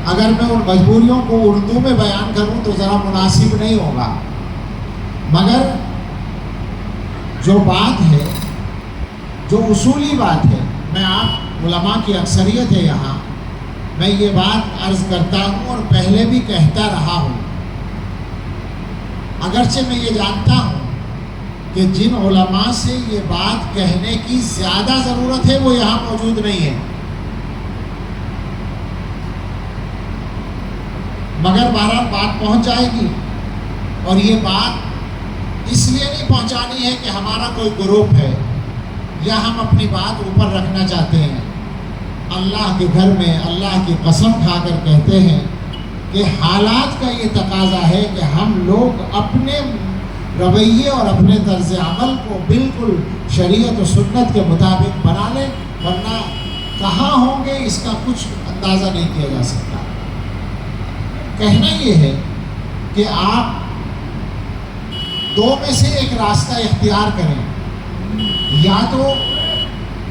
اگر میں ان مجبوریوں کو اردو میں بیان کروں تو ذرا مناسب نہیں ہوگا، مگر جو بات ہے، جو اصولی بات ہے، میں آپ علماء کی اکثریت ہے یہاں، میں یہ بات عرض کرتا ہوں اور پہلے بھی کہتا رہا ہوں، اگرچہ میں یہ جانتا ہوں کہ جن علماء سے یہ بات کہنے کی زیادہ ضرورت ہے وہ یہاں موجود نہیں ہے، مگر بہرحال بات پہنچ جائے گی۔ اور یہ بات اس لیے نہیں پہنچانی ہے کہ ہمارا کوئی گروپ ہے یا ہم اپنی بات اوپر رکھنا چاہتے ہیں۔ اللہ کے گھر میں اللہ کی قسم کھا کر کہتے ہیں کہ حالات کا یہ تقاضا ہے کہ ہم لوگ اپنے رویے اور اپنے طرز عمل کو بالکل شریعت و سنت کے مطابق بنا لیں، ورنہ کہاں ہوں گے اس کا کچھ اندازہ نہیں کیا جا سکتا۔ کہنا یہ ہے کہ آپ دو میں سے ایک راستہ اختیار کریں، یا تو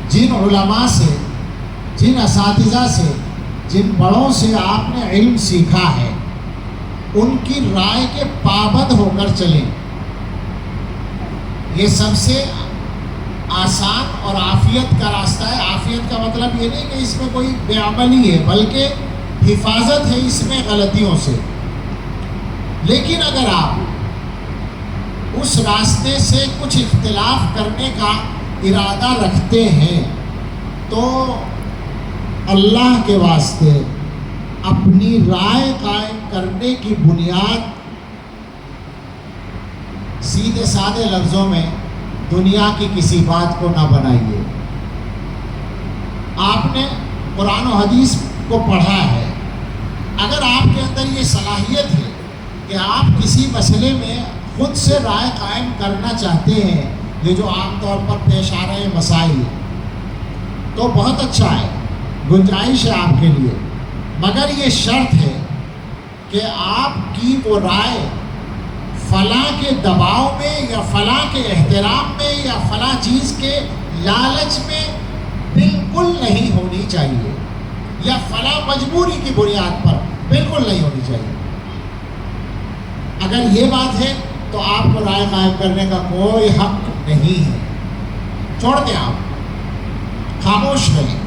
جن علماء سے، جن اساتذہ سے، جن بڑوں سے آپ نے علم سیکھا ہے ان کی رائے کے پابند ہو کر چلیں، یہ سب سے آسان اور عافیت کا راستہ ہے۔ عافیت کا مطلب یہ نہیں کہ اس میں کوئی بے عملی ہے، بلکہ حفاظت ہے اس میں غلطیوں سے۔ لیکن اگر آپ اس راستے سے کچھ اختلاف کرنے کا ارادہ رکھتے ہیں تو اللہ کے واسطے اپنی رائے قائم کرنے کی بنیاد سیدھے سادے لفظوں میں دنیا کی کسی بات کو نہ بنائیے۔ آپ نے قرآن و حدیث کو پڑھا ہے، اگر آپ کے اندر یہ صلاحیت ہے کہ آپ کسی مسئلے میں خود سے رائے قائم کرنا چاہتے ہیں، یہ جو عام طور پر پیش آ رہے مسائل، تو بہت اچھا ہے، گنجائش ہے آپ کے لیے، مگر یہ شرط ہے کہ آپ کی وہ رائے فلاں کے دباؤ میں یا فلاں کے احترام میں یا فلاں چیز کے لالچ میں بالکل نہیں ہونی چاہیے، یا فلاں مجبوری کی بنیاد پر بالکل نہیں ہونی چاہیے۔ اگر یہ بات ہے تو آپ کو رائے قائم کرنے کا کوئی حق نہیں ہے، چھوڑ دیں، آپ خاموش رہیں۔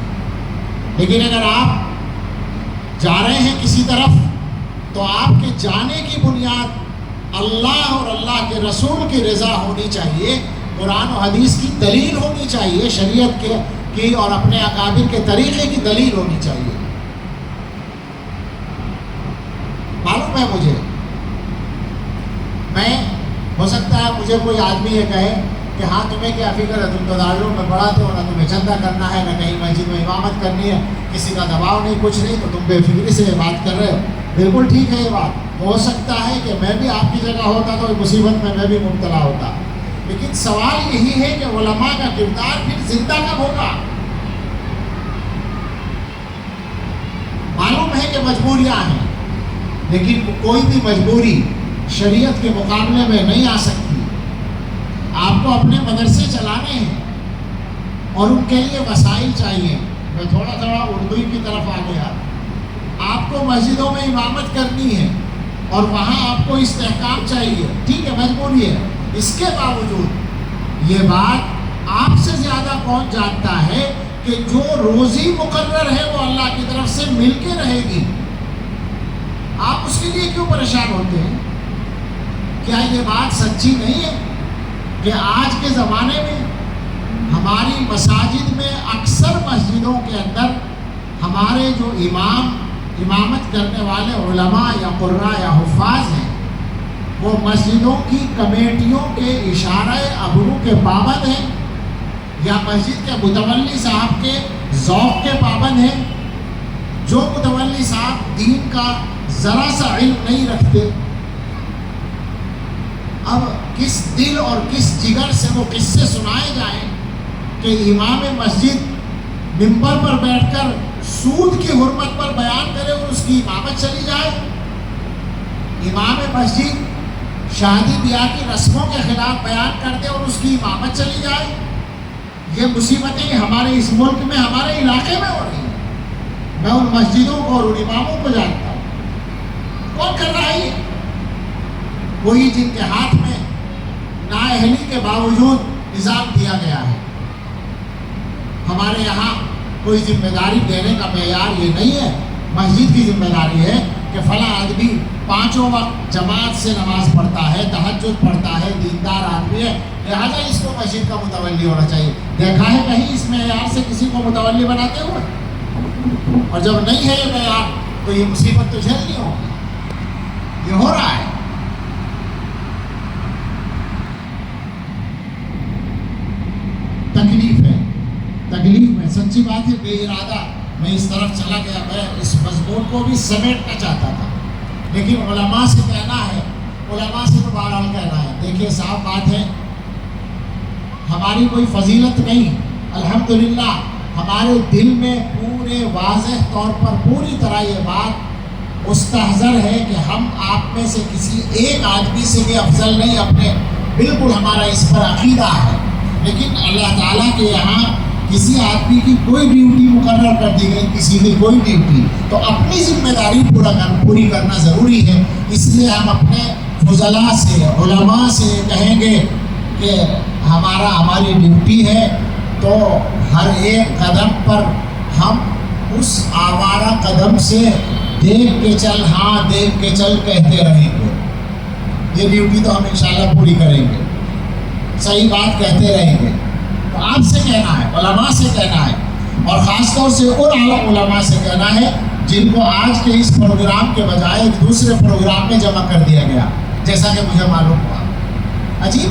لیکن اگر آپ جا رہے ہیں کسی طرف تو آپ کے جانے کی بنیاد اللہ اور اللہ کے رسول کی رضا ہونی چاہیے، قرآن و حدیث کی دلیل ہونی چاہیے، شریعت کی اور اپنے اکابر کے طریقے کی دلیل ہونی چاہیے۔ معلوم ہے مجھے، میں ہو سکتا ہے مجھے کوئی آدمی یہ کہے کہ ہاں تمہیں کیا فکر ہے، تم تو دارالعلوم میں پڑھاتے ہو، نہ تمہیں چندہ کرنا ہے، نہ کہیں مسجد میں امامت کرنی ہے، کسی کا دباؤ نہیں، کچھ نہیں، تو تم بے فکری سے یہ بات کر رہے ہو۔ بالکل ٹھیک ہے یہ بات، ہو سکتا ہے کہ میں بھی آپ کی جگہ ہوتا تو مصیبت میں بھی مبتلا ہوتا، لیکن سوال یہی ہے کہ علماء کا کردار پھر زندہ کب ہوگا؟ معلوم ہے کہ مجبوریاں ہیں، لیکن کوئی بھی مجبوری شریعت کے مقابلے میں نہیں آ سکتی۔ آپ کو اپنے مدرسے چلانے ہیں اور ان کے لیے وسائل چاہیے۔ میں تھوڑا اردو کی طرف آ گیا۔ آپ کو مسجدوں میں امامت کرنی ہے اور وہاں آپ کو استحکام چاہیے، ٹھیک ہے، مجبوری ہے، اس کے باوجود یہ بات آپ سے زیادہ کون جانتا ہے کہ جو روزی مقرر ہے وہ اللہ کی طرف سے مل کے رہے گی، آپ اس کے لیے کیوں پریشان ہوتے ہیں؟ کیا یہ بات سچی نہیں ہے کہ آج کے زمانے میں ہماری مساجد میں اکثر مسجدوں کے اندر ہمارے جو امامت کرنے والے علماء یا قراء یا حفاظ ہیں وہ مسجدوں کی کمیٹیوں کے اشارہ ابرو کے پابند ہیں، یا مسجد کے متولی صاحب کے ذوق کے پابند ہیں؟ جو متولی صاحب دین کا ذرا سا علم نہیں رکھتے، اب کس دل اور کس جگر سے وہ قصے سنائے جائیں کہ امام مسجد منبر پر بیٹھ کر سود کی حرمت پر بیان کرے اور اس کی امامت چلی جائے، امام مسجد شادی بیاہ کی رسموں کے خلاف بیان کر دے اور اس کی امامت چلی جائے۔ یہ مصیبتیں ہمارے اس ملک میں، ہمارے علاقے میں ہو رہی ہیں۔ میں ان مسجدوں کو اور ان اماموں کو جانتا ہوں. کون کر رہا ہے یہ؟ وہی جن کے ہاتھ میں نااہلی کے باوجود نظام دیا گیا ہے. ہمارے یہاں کوئی ذمہ داری دینے کا معیار یہ نہیں ہے. مسجد کی ذمہ داری ہے کہ فلاں آدمی 5 وقت جماعت سے نماز پڑھتا ہے، تہجد پڑھتا ہے، دیندار آدمی ہے، لہٰذا اس کو مسجد کا متولی ہونا چاہیے. دیکھا ہے کہیں اس معیار سے کسی کو متولی بناتے ہوئے؟ اور جب نہیں ہے یہ معیار تو یہ مصیبت تو جھیلنی ہوگی. یہ ہو رہا ہے. تکلیف میں سچی بات ہے، بے ارادہ میں اس طرف چلا گیا. میں اس مضمون کو بھی سمیٹنا چاہتا تھا، لیکن علماء سے کہنا ہے، علماء سے تو بہرحال کہنا ہے. دیکھیے صاف بات ہے، ہماری کوئی فضیلت نہیں، الحمدللہ ہمارے دل میں پورے واضح طور پر پوری طرح یہ بات مستحضر ہے کہ ہم آپ میں سے کسی ایک آدمی سے بھی افضل نہیں. اپنے بالکل ہمارا اس پر عقیدہ ہے. لیکن اللہ تعالیٰ کے یہاں کسی آدمی کی کوئی ڈیوٹی مقرر کر دی گئی، کسی کی کوئی ڈیوٹی، تو اپنی ذمہ داری پوری کرنا ضروری ہے. اس لیے ہم اپنے فضلاء سے، علماء سے کہیں گے کہ ہماری ڈیوٹی ہے تو ہر ایک قدم پر ہم اس آوارہ قدم سے دیکھ کے چل، ہاں دیکھ کے چل کہتے رہیں گے. یہ ڈیوٹی تو ہم انشاءاللہ پوری کریں گے، صحیح بات کہتے رہیں گے. تو آپ سے کہنا ہے، علماء سے کہنا ہے، اور خاص طور سے ان عالم علماء سے کہنا ہے جن کو آج کے اس پروگرام کے بجائے دوسرے پروگرام میں جمع کر دیا گیا، جیسا کہ مجھے معلوم ہوا. عجیب